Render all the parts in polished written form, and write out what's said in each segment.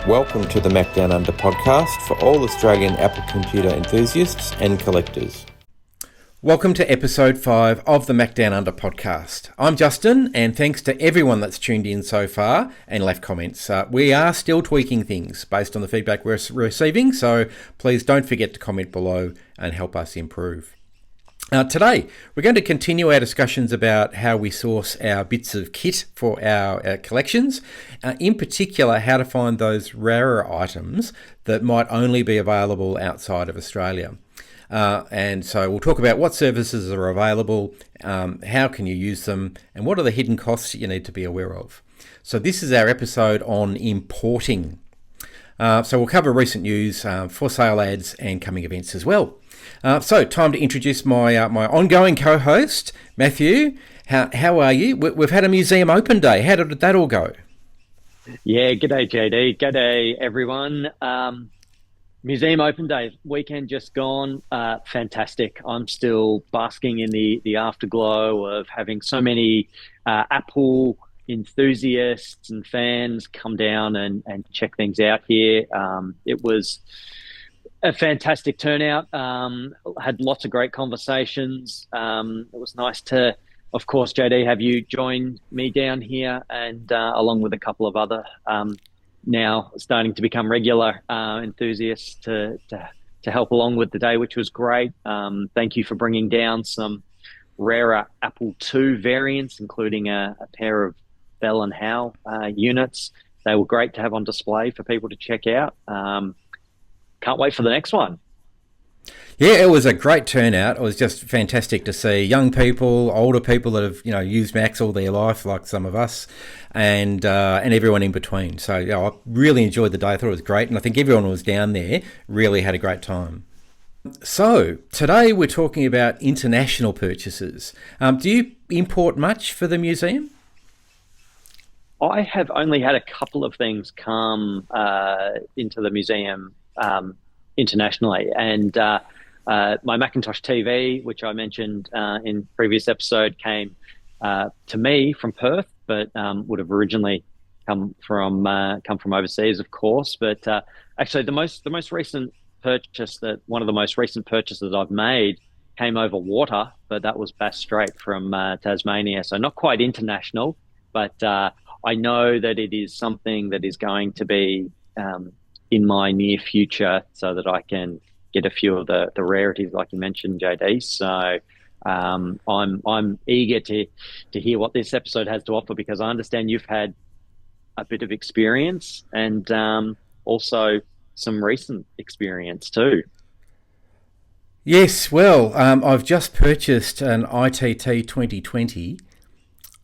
Welcome to the Macdownunder Podcast for all Australian Apple computer enthusiasts and collectors. Welcome to episode 5 of the Macdownunder Podcast. I'm Justin, and thanks to everyone that's tuned in so far and left comments. We are still tweaking things based on the feedback we're receiving, so please don't forget to comment below and help us improve. Today, we're going to continue our discussions about how we source our bits of kit for our collections, in particular how to find those rarer items that might only be available outside of Australia. And so we'll talk about what services are available, how can you use them, and what are the hidden costs that you need to be aware of. So this is our episode on importing. So we'll cover recent news, for sale ads, and coming events as well. So time to introduce my my ongoing co-host, Matthew. How are you? We've had a museum open day. How did that all go? Yeah, g'day JD. G'day everyone. Museum open day weekend just gone. Fantastic. I'm still basking in the afterglow of having so many Apple enthusiasts and fans come down and check things out here. It was a fantastic turnout. Had lots of great conversations. It was nice to, of course, JD, have you join me down here and along with a couple of other now starting to become regular enthusiasts to help along with the day, which was great. Thank you for bringing down some rarer Apple II variants, including a pair of Bell and Howell units. They were great to have on display for people to check out. Can't wait for the next one. Yeah, it was a great turnout. It was just fantastic to see young people, older people that have used Macs all their life, like some of us, and everyone in between. So I really enjoyed the day. I thought it was great, and I think everyone who was down there really had a great time. So today we're talking about international purchases. Do you import much for the museum? I have only had a couple of things come into the museum internationally, and my Macintosh TV, which I mentioned in previous episode, came to me from Perth, but would have originally come from overseas, of course. But actually, the most recent purchase one of the most recent purchases I've made came over water, but that was Bass Strait from Tasmania, so not quite international, but I know that it is something that is going to be in my near future, so that I can get a few of the rarities, like you mentioned, JD. So I'm eager to hear what this episode has to offer, because I understand you've had a bit of experience and also some recent experience too. Yes, well, I've just purchased an ITT 2020.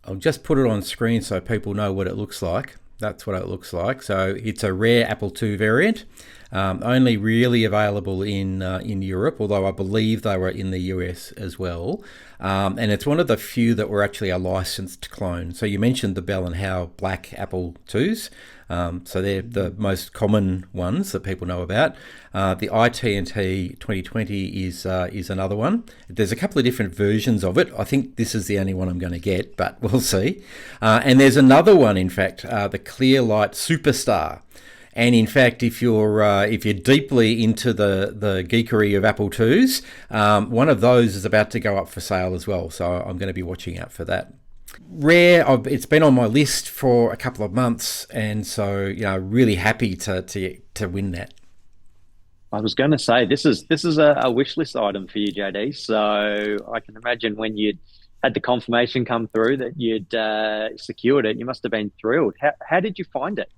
I'll just put it on screen so people know what it looks like. That's what it looks like. So it's a rare Apple II variant, only really available in Europe, although I believe they were in the US as well. And it's one of the few that were actually a licensed clone. So you mentioned the Bell and Howell black Apple IIs. So they're the most common ones that people know about. The ITT 2020 is another one. There's a couple of different versions of it. I think this is the only one I'm going to get, but we'll see. And there's another one, in fact, the Clearlight Superstar. And in fact, if you're deeply into the geekery of Apple IIs, one of those is about to go up for sale as well. So I'm going to be watching out for that. Rare, it's been on my list for a couple of months, and so really happy to win that. I was going to say this is a wish list item for you, JD. So I can imagine when you had the confirmation come through that you'd secured it, you must have been thrilled. How did you find it?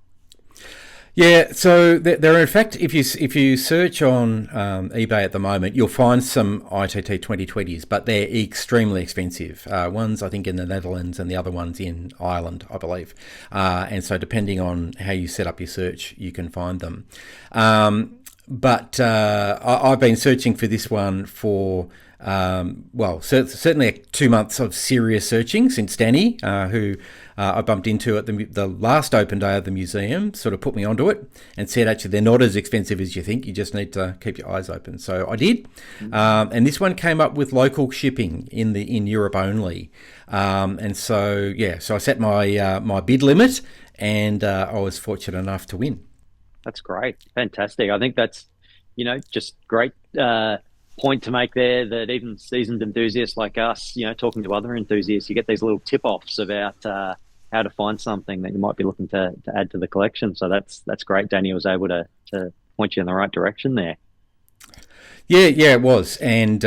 Yeah, so there are, in fact, if you search on eBay at the moment, you'll find some ITT 2020s, but they're extremely expensive. One's, I think, in the Netherlands and the other one's in Ireland, I believe. And so depending on how you set up your search, you can find them. But I've been searching for this one for certainly 2 months of serious searching since Danny, who I bumped into at the last open day of the museum, sort of put me onto it and said, actually, they're not as expensive as you think. You just need to keep your eyes open. So I did. And this one came up with local shipping in Europe only. And so I set my bid limit, and I was fortunate enough to win. That's great. Fantastic. I think that's, just great point to make there, that even seasoned enthusiasts like us, talking to other enthusiasts, you get these little tip-offs about how to find something that you might be looking to add to the collection. So that's great. Danny was able to point you in the right direction there. Yeah, it was, and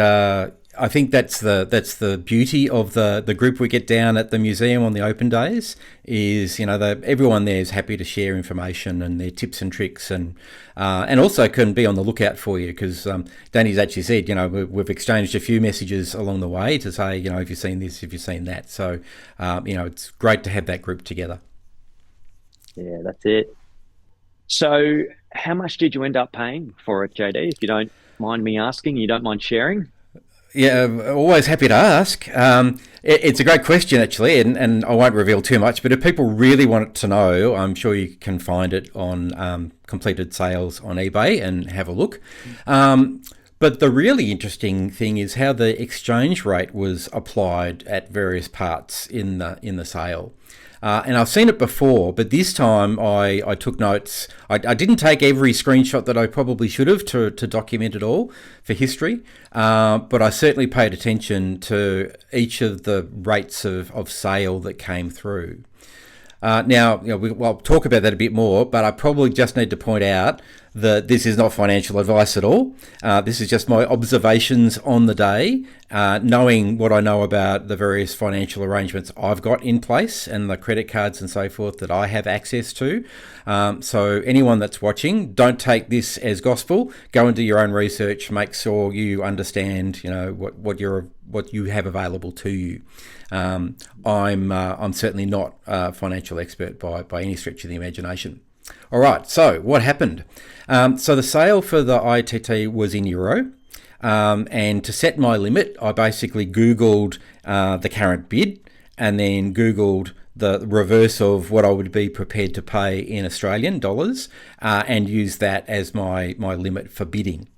I think that's the beauty of the group we get down at the museum on the open days. Is everyone there is happy to share information and their tips and tricks, and also can be on the lookout for you, because Danny's actually said we've exchanged a few messages along the way to say have you seen this, have you seen that. So it's great to have that group together. Yeah, that's it. So, how much did you end up paying for it, JD? If you don't mind me asking, you don't mind sharing? Yeah, always happy to ask. It's a great question, actually, and I won't reveal too much, but if people really want to know, I'm sure you can find it on completed sales on eBay and have a look. But the really interesting thing is how the exchange rate was applied at various parts in the sale. And I've seen it before, but this time I took notes. I didn't take every screenshot that I probably should have to document it all for history, but I certainly paid attention to each of the rates of sale that came through. Now, we'll talk about that a bit more, but I probably just need to point out that this is not financial advice at all. This is just my observations on the day, knowing what I know about the various financial arrangements I've got in place and the credit cards and so forth that I have access to. So anyone that's watching, don't take this as gospel. Go and do your own research. Make sure you understand, what you have available to you. I'm certainly not a financial expert by any stretch of the imagination. All right, so what happened? So the sale for the ITT was in euro, and to set my limit, I basically Googled the current bid and then Googled the reverse of what I would be prepared to pay in Australian dollars, and used that as my limit for bidding.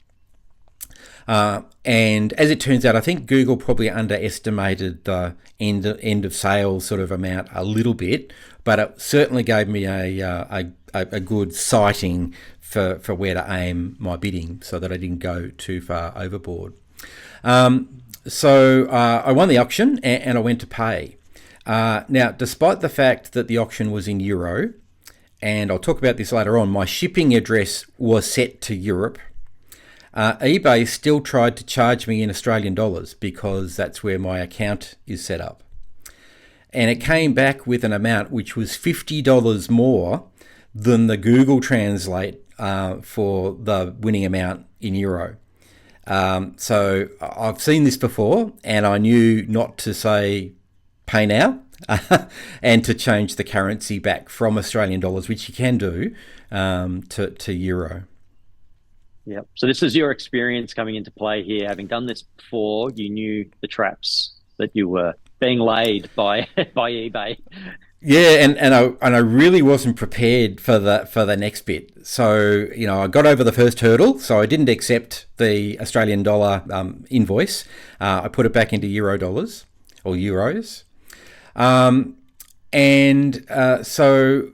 And as it turns out, I think Google probably underestimated the end of sales sort of amount a little bit, but it certainly gave me a good sighting for where to aim my bidding, so that I didn't go too far overboard. So I won the auction and I went to pay. Now, despite the fact that the auction was in euro, and I'll talk about this later on, my shipping address was set to Europe. eBay still tried to charge me in Australian dollars because that's where my account is set up. And it came back with an amount which was $50 more than the Google Translate for the winning amount in euro. So I've seen this before, and I knew not to say pay now and to change the currency back from Australian dollars, which you can do, to euro. Yep. So this is your experience coming into play here. Having done this before, you knew the traps that you were being laid by eBay. Yeah, and I really wasn't prepared for the next bit. So I got over the first hurdle. So I didn't accept the Australian dollar invoice. I put it back into euro dollars or euros, and so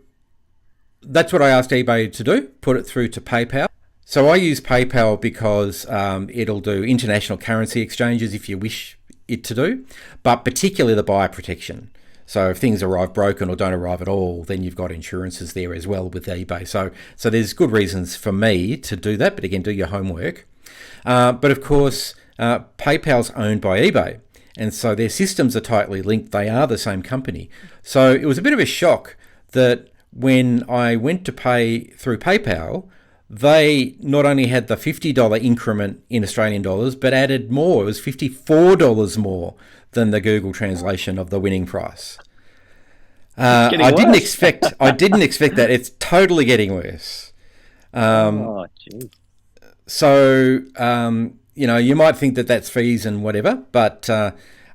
that's what I asked eBay to do. Put it through to PayPal. So I use PayPal because it'll do international currency exchanges if you wish it to do, but particularly the buyer protection. So if things arrive broken or don't arrive at all, then you've got insurances there as well with eBay. So there's good reasons for me to do that, but again, do your homework. But of course, PayPal's owned by eBay, and so their systems are tightly linked. They are the same company. So it was a bit of a shock that when I went to pay through PayPal, they not only had the $50 increment in Australian dollars, but added more. It was $54 more than the Google translation of the winning price. I didn't expect that. It's totally getting worse. Oh, geez. So you might think that that's fees and whatever, but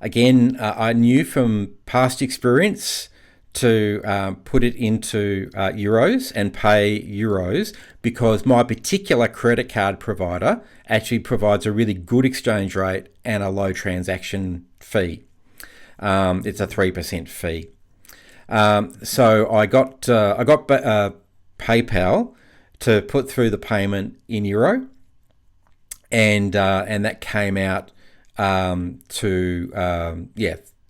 again, I knew from past experience to put it into euros and pay euros, because my particular credit card provider actually provides a really good exchange rate and a low transaction fee. It's a 3% fee. So I got PayPal to put through the payment in euro, and that came out to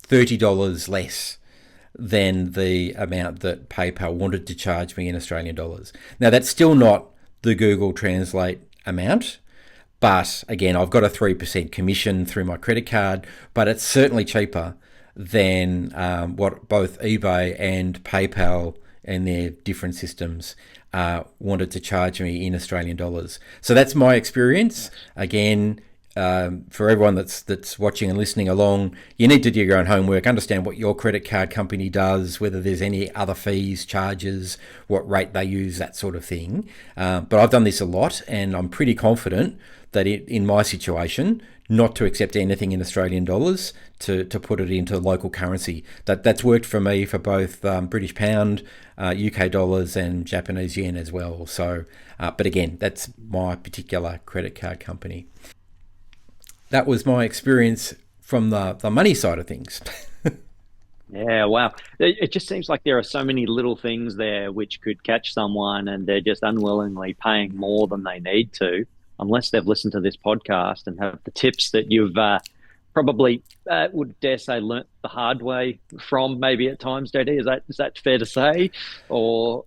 $30 less than the amount that PayPal wanted to charge me in Australian dollars. Now, that's still not the Google Translate amount, but again, I've got a 3% commission through my credit card, but it's certainly cheaper than what both eBay and PayPal and their different systems wanted to charge me in Australian dollars. So that's my experience. Again, for everyone that's watching and listening along, you need to do your own homework, understand what your credit card company does, whether there's any other fees, charges, what rate they use, that sort of thing. But I've done this a lot, and I'm pretty confident that in my situation, not to accept anything in Australian dollars, to put it into local currency. That's worked for me for both British pound, UK dollars, and Japanese yen as well. So, but again, that's my particular credit card company. That was my experience from the money side of things. Yeah, wow. It just seems like there are so many little things there which could catch someone, and they're just unwillingly paying more than they need to, unless they've listened to this podcast and have the tips that you've probably, would dare say, learnt the hard way from, maybe at times, JD. Is that fair to say? Or...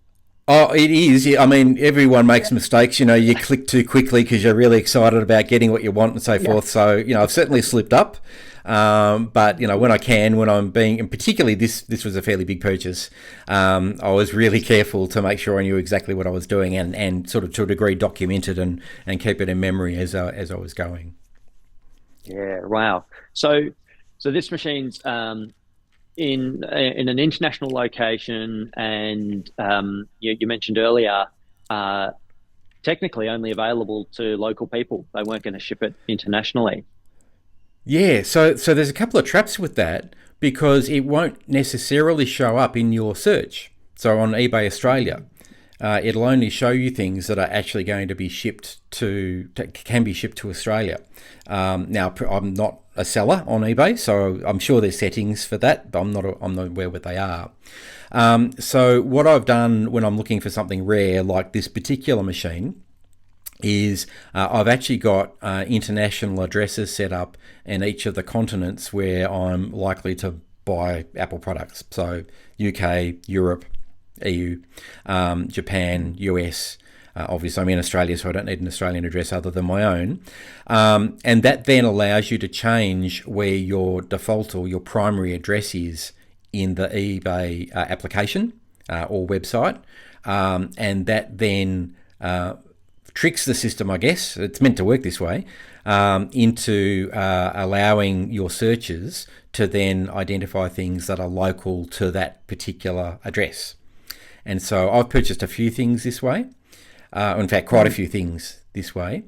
Oh, it is. Yeah, I mean, everyone makes mistakes. You click too quickly because you're really excited about getting what you want and so forth. So, I've certainly slipped up. But, when I can, when I'm being, and particularly this was a fairly big purchase, I was really careful to make sure I knew exactly what I was doing and sort of to a degree documented and keep it in memory as I was going. Yeah, wow. So this machine's in an international location, and you mentioned earlier, technically only available to local people. They weren't going to ship it internationally. Yeah, so there's a couple of traps with that, because it won't necessarily show up in your search. So on eBay Australia, it'll only show you things that are actually going to be can be shipped to Australia. Now, I'm not a seller on eBay, so I'm sure there's settings for that, but I'm not aware what they are. So what I've done when I'm looking for something rare like this particular machine is I've actually got international addresses set up in each of the continents where I'm likely to buy Apple products. So UK, Europe, EU, Japan, US. Obviously, I'm in Australia, so I don't need an Australian address other than my own. And that then allows you to change where your default or your primary address is in the eBay application or website. And that then tricks the system, I guess, it's meant to work this way, into allowing your searches to then identify things that are local to that particular address. And so I've purchased a few things this way. In fact, quite a few things this way.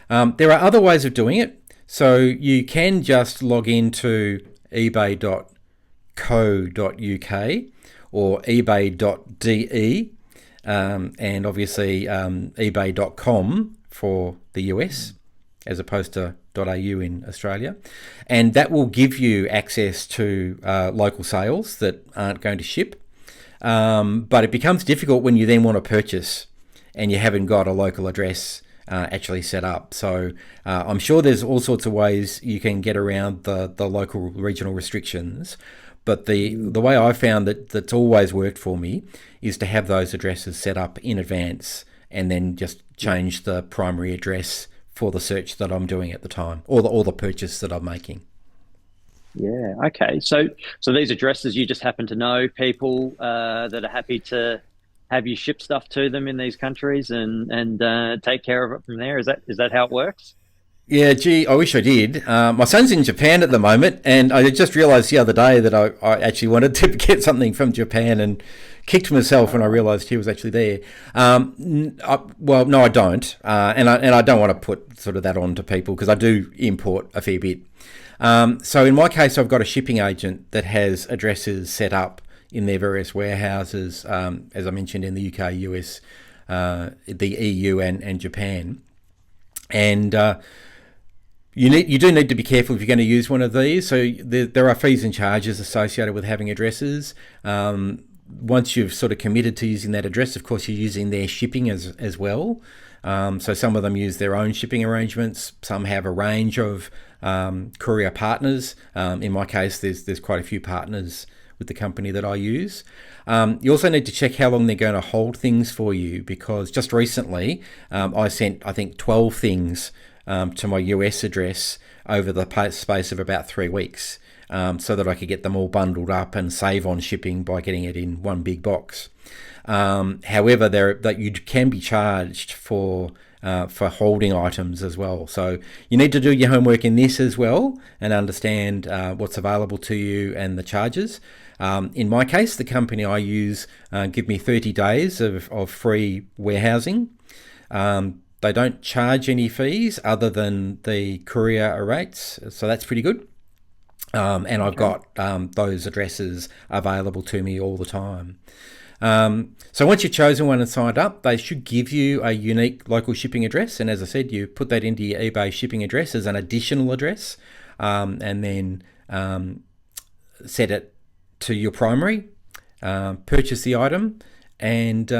There are other ways of doing it. So you can just log into ebay.co.uk or ebay.de, and obviously ebay.com for the US as opposed to .au in Australia. And that will give you access to local sales that aren't going to ship. But it becomes difficult when you then want to purchase and you haven't got a local address actually set up. So I'm sure there's all sorts of ways you can get around the local regional restrictions. But the way I found that's always worked for me is to have those addresses set up in advance and then just change the primary address for the search that I'm doing at the time, or the purchase that I'm making. Yeah. Okay. So these addresses, you just happen to know people that are happy to have you ship stuff to them in these countries and take care of it from there. Is that how it works? Yeah, gee, I wish I did. My son's in Japan at the moment, and I just realised the other day that I actually wanted to get something from Japan and kicked myself when I realised he was actually there. Well, no, I don't, and I don't want to put sort of that on to people because I do import a fair bit. So in my case, I've got a shipping agent that has addresses set up in their various warehouses, as I mentioned, in the UK, US, the EU, and Japan, and you do need to be careful if you're going to use one of these. So there are fees and charges associated with having addresses. once you've sort of committed to using that address, of course, you're using their shipping as well. So some of them use their own shipping arrangements. Some have a range of courier partners. In my case, there's quite a few partners with the company that I use. You also need to check how long they're going to hold things for you, because just recently I sent, I think, 12 things to my US address over the space of about 3 weeks, so that I could get them all bundled up and save on shipping by getting it in one big box. However, that you can be charged for holding items as well. So you need to do your homework in this as well and understand what's available to you and the charges. In my case, the company I use give me 30 days of free warehousing. They don't charge any fees other than the courier rates, so that's pretty good. And I've got those addresses available to me all the time. So once you've chosen one and signed up, they should give you a unique local shipping address. And as I said, you put that into your eBay shipping address as an additional address, and then set it to your primary, purchase the item, and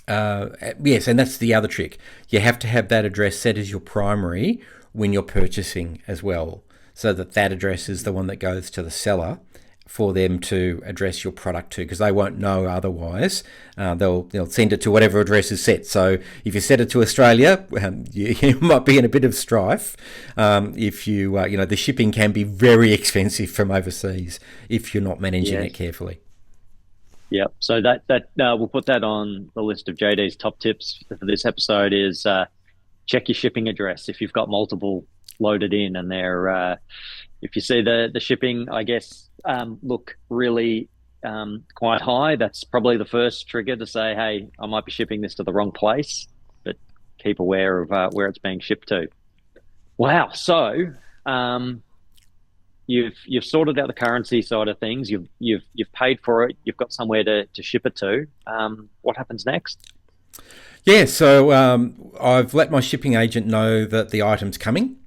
yes, and that's the other trick. You have to have that address set as your primary when you're purchasing as well, so that address is the one that goes to the seller for them to address your product to, because they won't know otherwise. They'll send it to whatever address is set. So if you set it to Australia, you might be in a bit of strife. If the shipping can be very expensive from overseas if you're not managing it carefully. Yep. So that we'll put that on the list of JD's top tips for this episode is check your shipping address if you've got multiple loaded in, and they're if you see the shipping, I guess, look really quite high, that's probably the first trigger to say, hey, I might be shipping this to the wrong place, but keep aware of where it's being shipped to. Wow. So you've sorted out the currency side of things. You've paid for it. You've got somewhere to ship it to. What happens next? Yeah, so I've let my shipping agent know that the item's coming,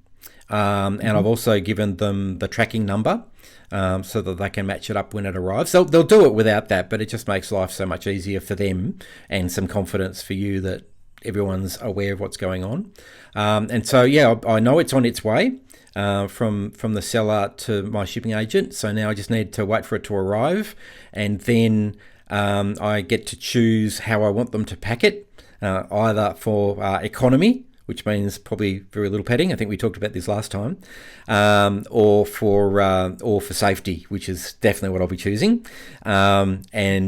and I've also given them the tracking number so that they can match it up when it arrives. They'll do it without that, but it just makes life so much easier for them and some confidence for you that everyone's aware of what's going on. And so, yeah, I know it's on its way from the seller to my shipping agent. So now I just need to wait for it to arrive, and then I get to choose how I want them to pack it, either for economy, which means probably very little padding. I think we talked about this last time, or for safety, which is definitely what I'll be choosing. And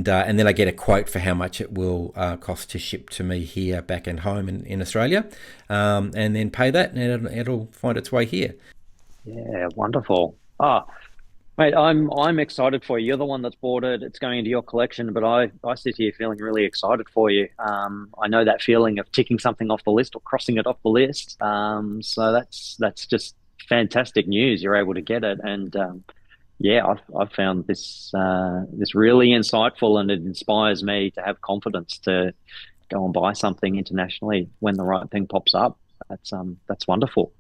then I get a quote for how much it will cost to ship to me here back and home in Australia, and then pay that, and it'll find its way here. Yeah, wonderful. Mate, I'm excited for you. You're the one that's bought it. It's going into your collection, but I sit here feeling really excited for you. I know that feeling of ticking something off the list or crossing it off the list. So that's just fantastic news. You're able to get it, and I've found this really insightful, and it inspires me to have confidence to go and buy something internationally when the right thing pops up. That's wonderful.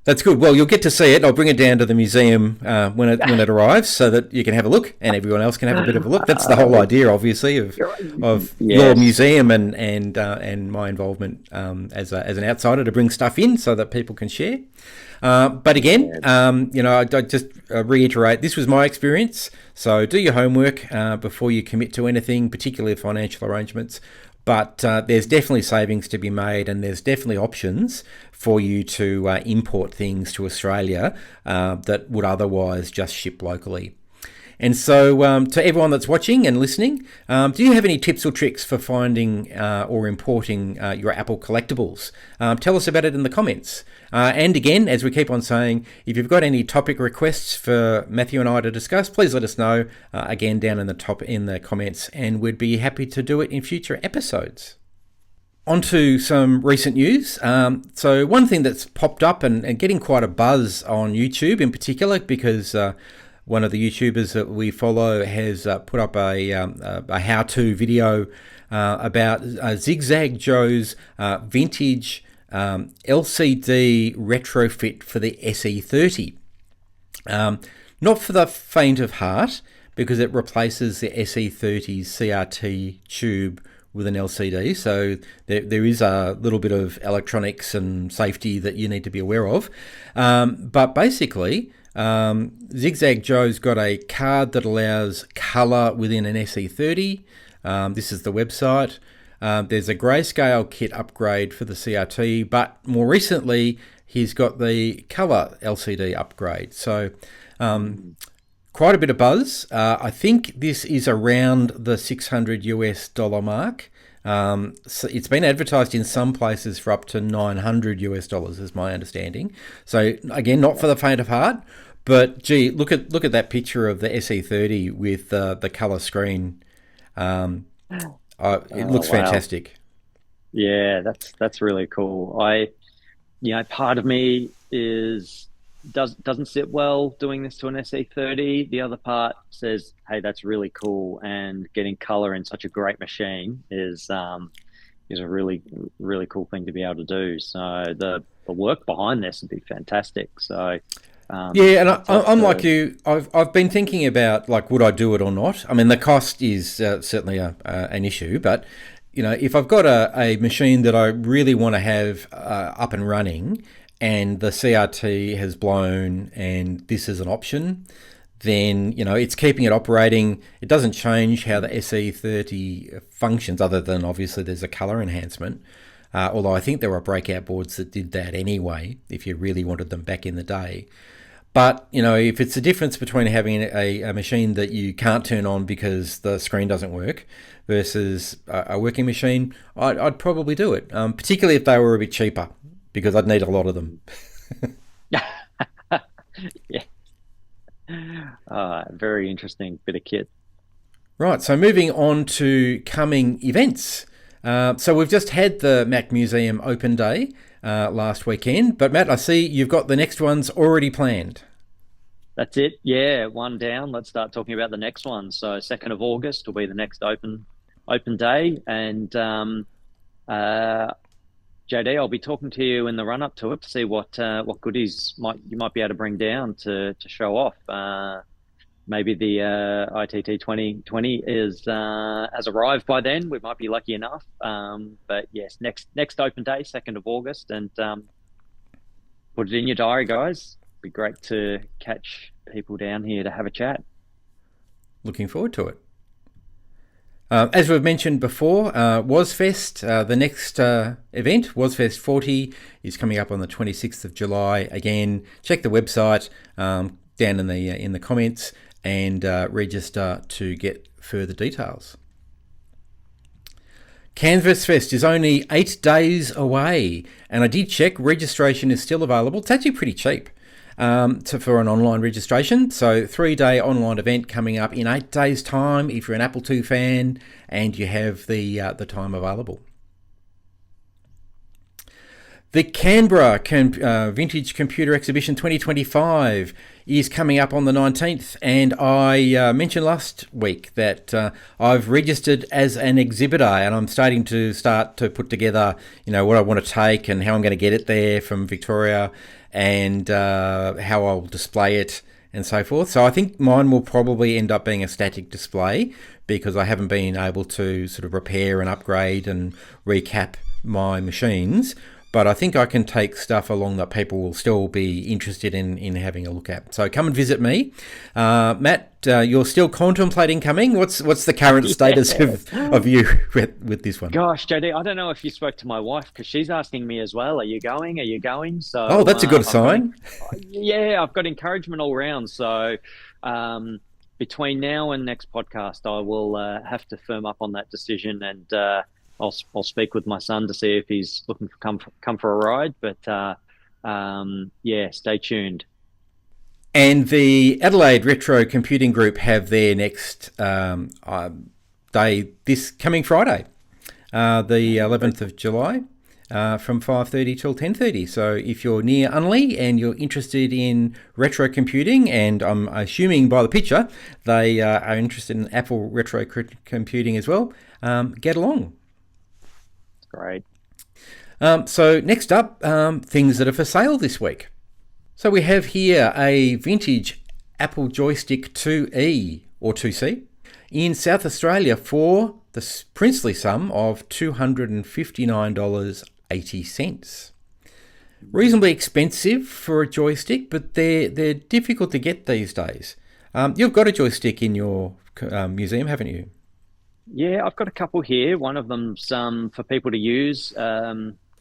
That's good. Well, you'll get to see it. I'll bring it down to the museum when it arrives, so that you can have a look and everyone else can have a bit of a look. That's the whole idea, obviously, of your museum and my involvement as an outsider, to bring stuff in so that people can share. But again, I just reiterate, this was my experience. So do your homework before you commit to anything, particularly financial arrangements. But there's definitely savings to be made, and there's definitely options for you to import things to Australia that would otherwise just ship locally. And so to everyone that's watching and listening, do you have any tips or tricks for finding or importing your Apple collectibles? Tell us about it in the comments. And again, as we keep on saying, if you've got any topic requests for Matthew and I to discuss, please let us know again down in the comments, and we'd be happy to do it in future episodes. On to some recent news. So one thing that's popped up and getting quite a buzz on YouTube in particular, because one of the YouTubers that we follow has put up a how-to video about Zigzag Joe's vintage LCD retrofit for the SE30. Not for the faint of heart, because it replaces the SE30's CRT tube with an LCD. So there is a little bit of electronics and safety that you need to be aware of. But basically, Zigzag Joe's got a card that allows colour within an SE30. This is the website. There's a grayscale kit upgrade for the CRT, but more recently, he's got the colour LCD upgrade. So quite a bit of buzz. I think this is around the $600 mark. So it's been advertised in some places for up to $900 is my understanding. So again, not for the faint of heart, but gee, look at that picture of the SE30 with the colour screen. It looks fantastic. Yeah, that's really cool. Part of me doesn't sit well doing this to an SE30. The other part says, hey, that's really cool, and getting color in such a great machine is a really, really cool thing to be able to do. So the work behind this would be fantastic. So yeah, and I'm like you. I've been thinking about, like, would I do it or not? I mean, the cost is certainly an issue, but if I've got a machine that I really want to have up and running, and the CRT has blown, and this is an option, then it's keeping it operating. It doesn't change how the SE30 functions, other than obviously there's a color enhancement. Although I think there were breakout boards that did that anyway, if you really wanted them back in the day. But, if it's the difference between having a machine that you can't turn on because the screen doesn't work versus a working machine, I'd probably do it, particularly if they were a bit cheaper, because I'd need a lot of them. Yeah. Very interesting bit of kit. Right, so moving on to coming events. So we've just had the Mac Museum Open Day last weekend, but Matt, I see you've got the next ones already planned. That's it. Yeah, one down. Let's start talking about the next one. So 2nd of August will be the next open day, and JD, I'll be talking to you in the run up to it to see what goodies you might be able to bring down to show off. Maybe the ITT 2020 has arrived by then. We might be lucky enough. But yes, next open day, 2nd of August, and put it in your diary, guys. It'd be great to catch people down here to have a chat. Looking forward to it. As we've mentioned before, WozFest, the next event, WozFest 40, is coming up on the 26th of July. Again, check the website down in the comments and register to get further details. Canvas Fest is only 8 days away, and I did check, registration is still available. It's actually pretty cheap for an online registration. So 3-day online event coming up in 8 days' time if you're an Apple II fan and you have the time available. The Canberra Vintage Computer Exhibition 2025 is coming up on the 19th, and I mentioned last week that I've registered as an exhibitor, and I'm starting to put together, what I want to take and how I'm going to get it there from Victoria, and how I'll display it and so forth. So I think mine will probably end up being a static display because I haven't been able to sort of repair and upgrade and recap my machines. But I think I can take stuff along that people will still be interested in having a look at. So come and visit me. Matt, you're still contemplating coming. What's the current status of you with this one? Gosh, JD, I don't know if you spoke to my wife, because she's asking me as well, are you going? So that's a good sign. I've got encouragement all round. So between now and next podcast, I will have to firm up on that decision, and I'll speak with my son to see if he's looking for come for a ride. But stay tuned. And the Adelaide Retro Computing Group have their next day this coming Friday, the 11th of July, from 5:30 till 10:30. So if you're near Unley and you're interested in retro computing, and I'm assuming by the picture they are interested in Apple retro computing as well, get along. Great. So next up, things that are for sale this week. So we have here a vintage Apple Joystick 2E or 2C in South Australia for the princely sum of $259.80. Reasonably expensive for a joystick, but they're difficult to get these days. You've got a joystick in your museum, haven't you? Yeah, I've got a couple here. One of them's for people to use.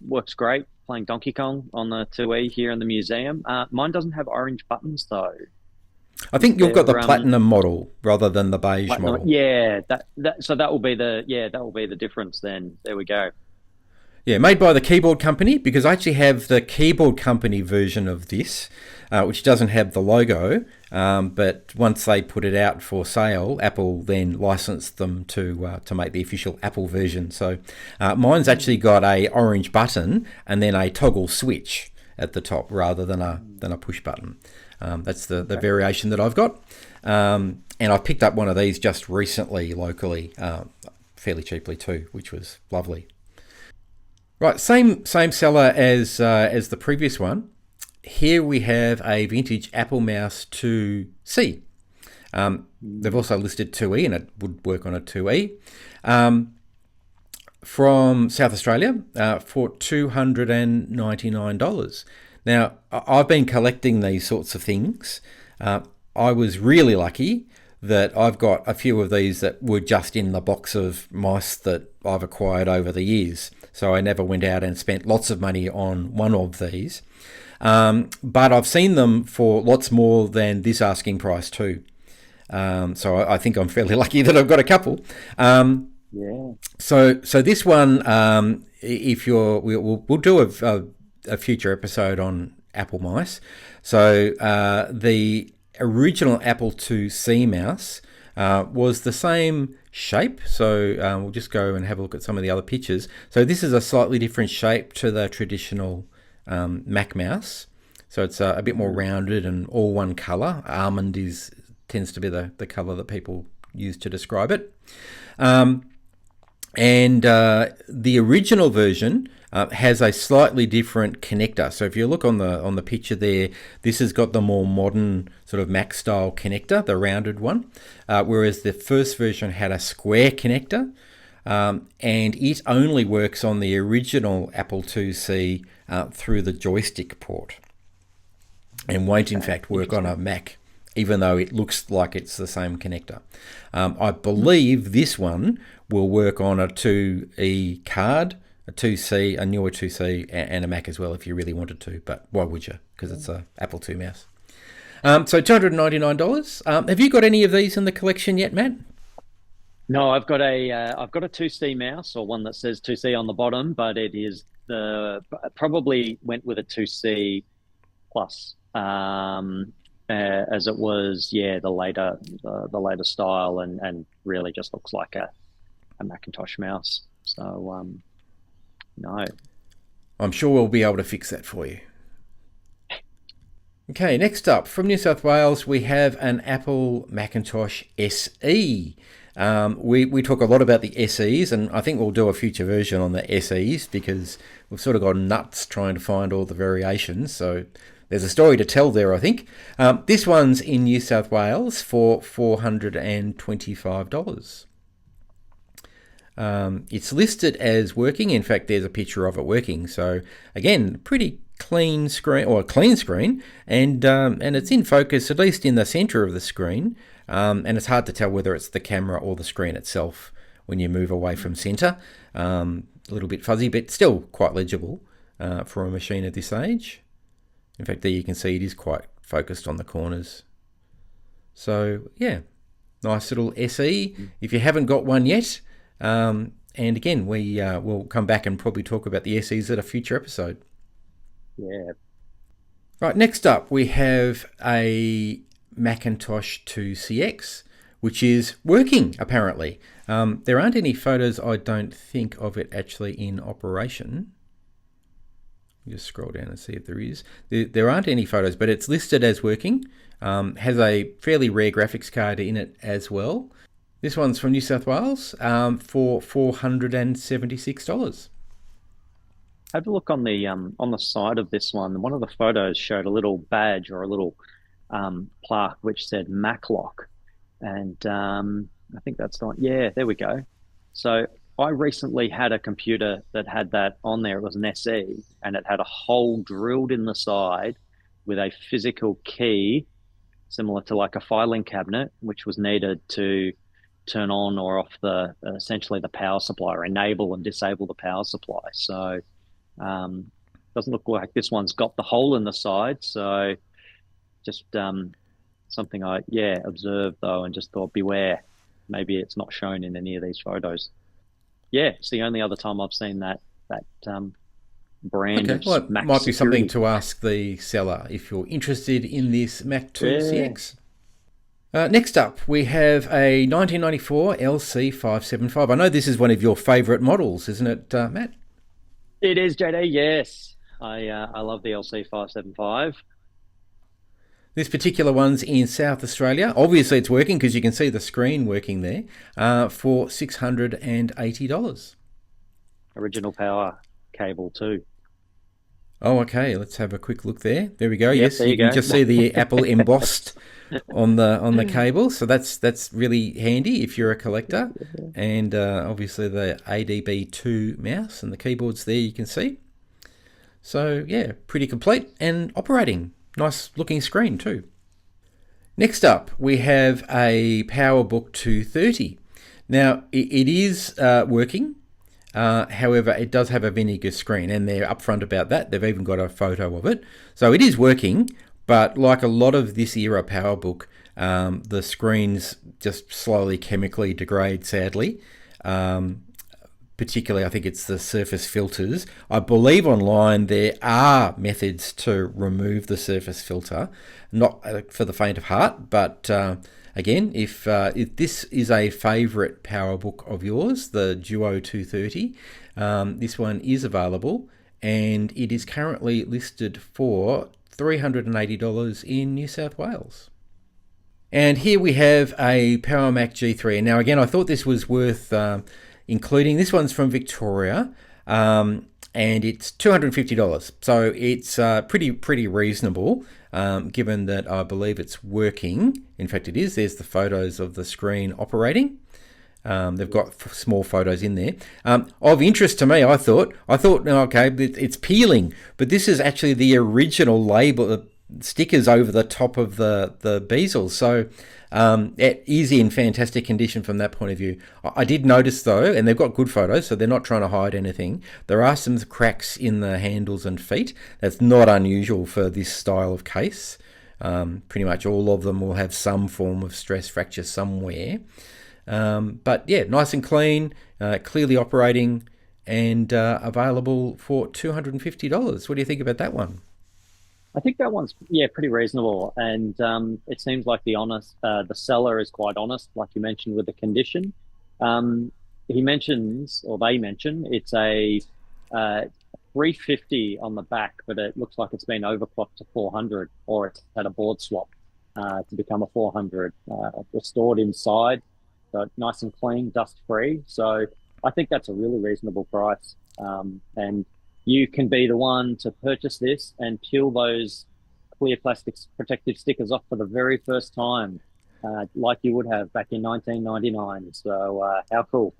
Works great playing Donkey Kong on the 2E here in the museum. Mine doesn't have orange buttons though. I think you've got the They're platinum model rather than the beige platinum. model. Yeah, that will be the difference then. There we go. Yeah, made by the keyboard company, because I actually have the keyboard company version of this, which doesn't have the logo, but once they put it out for sale, Apple then licensed them to make the official Apple version. So mine's actually got a orange button and then a toggle switch at the top rather than a push button. That's the variation that I've got. And I picked up one of these just recently locally, fairly cheaply too, which was lovely. Right, same seller as the previous one. Here we have a vintage Apple Mouse 2C. They've also listed 2E, and it would work on a 2E. From South Australia for $299. Now, I've been collecting these sorts of things. I was really lucky that I've got a few of these that were just in the box of mice that I've acquired over the years. So I never went out and spent lots of money on one of these. But I've seen them for lots more than this asking price too. So I think I'm fairly lucky that I've got a couple. Yeah. So this one, we'll do a future episode on Apple mice. So the original Apple IIc mouse was the same shape. So we'll just go and have a look at some of the other pictures. So this is a slightly different shape to the traditional Mac mouse. So it's a bit more rounded and all one colour. Almond tends to be the colour that people use to describe it. And the original version has a slightly different connector. So if you look on the picture there, this has got the more modern sort of Mac style connector, the rounded one, whereas the first version had a square connector, and it only works on the original Apple IIc through the joystick port, and won't in fact work on a Mac, even though it looks like it's the same connector. I believe this one will work on a 2E card, a 2C, a newer 2C, and a Mac as well if you really wanted to. But why would you? Because it's an Apple II mouse. So $299. Have you got any of these in the collection yet, Matt? No, I've got a 2C mouse, or one that says 2C on the bottom, but it is probably went with a 2C plus. As it was, the later style, and really just looks like a Macintosh mouse. So no, I'm sure we'll be able to fix that for you. Okay, next up from New South Wales, we have an Apple Macintosh SE. We talk a lot about the SEs, and I think we'll do a future version on the SEs because we've sort of gone nuts trying to find all the variations. So there's a story to tell there, I think. This one's in New South Wales for $425. It's listed as working. In fact, there's a picture of it working. So again, pretty clean screen, or a clean screen, and it's in focus, at least in the center of the screen. And it's hard to tell whether it's the camera or the screen itself when you move away from center. A little bit fuzzy, but still quite legible for a machine at this age. In fact, there you can see it is quite focused on the corners. So yeah, nice little SE. If you haven't got one yet, and again, we'll come back and probably talk about the SEs at a future episode. Yeah. Right, next up we have a Macintosh 2CX, which is working apparently. There aren't any photos, I don't think, of it actually in operation. Just scroll down and see if there is. There aren't any photos, but it's listed as working. Has a fairly rare graphics card in it as well. This one's from New South Wales for $476. Have a look on the side of this one. One of the photos showed a little badge or a little plaque which said Maclock, And I think that's the one. Yeah, there we go. So I recently had a computer that had that on there. It was an SE, and it had a hole drilled in the side with a physical key, similar to like a filing cabinet, which was needed to turn on or off the essentially the power supply, or enable and disable the power supply. So um, doesn't look like this one's got the hole in the side. So just something I observed though, and just thought beware. Maybe it's not shown in any of these photos. Yeah, it's the only other time I've seen that brand Okay, of well, it Mac might be something security. to ask the seller if you're interested in this Mac 2 Yeah, CX. Next up, we have a 1994 LC575. I know this is one of your favourite models, isn't it, Matt? it is JD. Yes, I love the LC575. This particular one's in South Australia. Obviously, it's working because you can see the screen working there for $680. Original power cable too. Oh, okay. Let's have a quick look there. There we go. Yep, Yes, there you you can go. just see the Apple embossed on the cable. So that's really handy if you're a collector. And obviously the ADB2 mouse and the keyboards there you can see. So yeah, pretty complete and operating. Nice looking screen too. Next up, we have a PowerBook 230. Now it is working. However, it does have a vinegar screen, and they're upfront about that. They've even got a photo of it. So it is working, but like a lot of this era PowerBook, the screens just slowly chemically degrade, sadly. Particularly, I think it's the surface filters. I believe online there are methods to remove the surface filter, not for the faint of heart, but again, if this is a favourite PowerBook of yours, the Duo 230, this one is available, and it is currently listed for $380 in New South Wales. And here we have a Power Mac G3. Now again, I thought this was worth including. This one's from Victoria, and it's $250. So it's pretty reasonable, given that I believe it's working. In fact, it is. There's the photos of the screen operating. They've got small photos in there. Of interest to me, I thought, okay, it's peeling, but this is actually the original label, stickers over the top of the bezels. So it is in fantastic condition from that point of view. I did notice though, and they've got good photos, so they're not trying to hide anything. There are some cracks in the handles and feet. That's not unusual for this style of case. Pretty much all of them will have some form of stress fracture somewhere. But yeah, nice and clean, clearly operating, and available for $250. What do you think about that one? I think that one's pretty reasonable, and it seems like the seller is quite honest, like you mentioned with the condition. He mentions, or they mention, it's a 350 on the back, but it looks like it's been overclocked to 400, or it's had a board swap to become a 400. Restored inside, so nice and clean, dust free. So I think that's a really reasonable price, and you can be the one to purchase this and peel those clear plastic protective stickers off for the very first time, like you would have back in 1999. So how cool.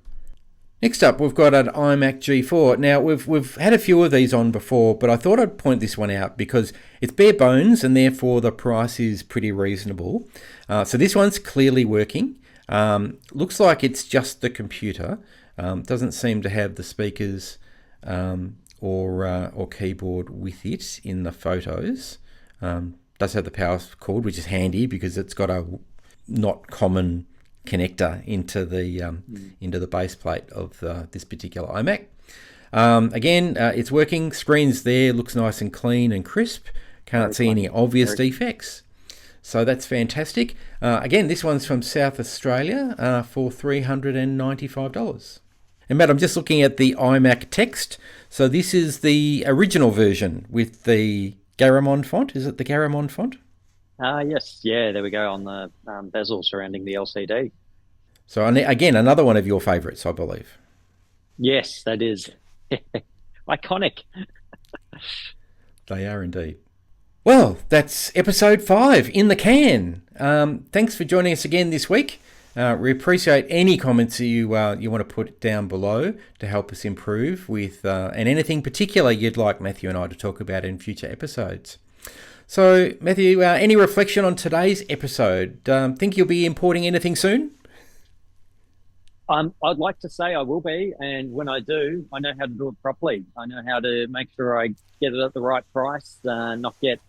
Next up, we've got an iMac G4. Now, we've had a few of these on before, but I thought I'd point this one out because it's bare bones and therefore the price is pretty reasonable. So this one's clearly working. Looks like it's just the computer. Doesn't seem to have the speakers or keyboard with it in the photos. Does have the power cord, which is handy because it's got a not common connector into the base plate of this particular iMac. Again, it's working. Screen's there, looks nice and clean and crisp. Can't see any obvious defects. So that's fantastic. Again, this one's from South Australia for $395. And Matt, I'm just looking at the iMac text. So this is the original version with the Garamond font. Is it the Garamond font? Yes, there we go on the bezel surrounding the LCD. So again, another one of your favourites, I believe. Yes, that is iconic. They are indeed. Well, that's episode 5 in the can. Thanks for joining us again this week. We appreciate any comments that you want to put down below to help us improve with and anything particular you'd like Matthew and I to talk about in future episodes. So, Matthew, any reflection on today's episode? Think you'll be importing anything soon? I'd like to say I will be, and when I do, I know how to do it properly. I know how to make sure I get it at the right price, not get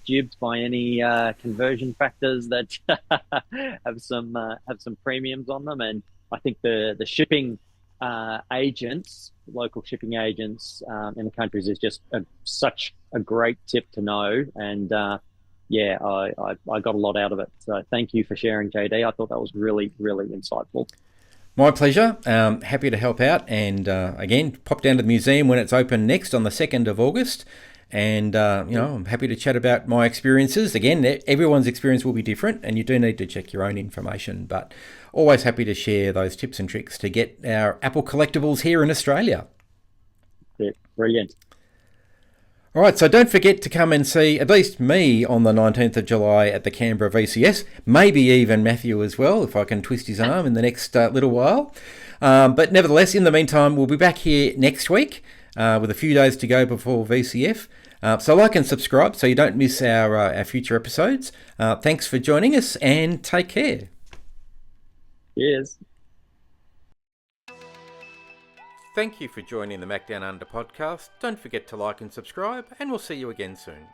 duped by any conversion factors that have some premiums on them. And I think the shipping agents, local shipping agents in the countries, is just such a great tip to know. And yeah, I got a lot out of it. So thank you for sharing, JD. I thought that was really, really insightful. My pleasure. Happy to help out. And again, pop down to the museum when it's open next on the 2nd of August. And, I'm happy to chat about my experiences. Again, everyone's experience will be different and you do need to check your own information. But always happy to share those tips and tricks to get our Apple collectibles here in Australia. Yeah, brilliant. All right, so don't forget to come and see at least me on the 19th of July at the Canberra VCS, maybe even Matthew as well, if I can twist his arm in the next little while. But nevertheless, in the meantime, we'll be back here next week with a few days to go before VCF. So like and subscribe so you don't miss our future episodes. Thanks for joining us and take care. Cheers. Thank you for joining the Macdownunder Podcast. Don't forget to like and subscribe, and we'll see you again soon.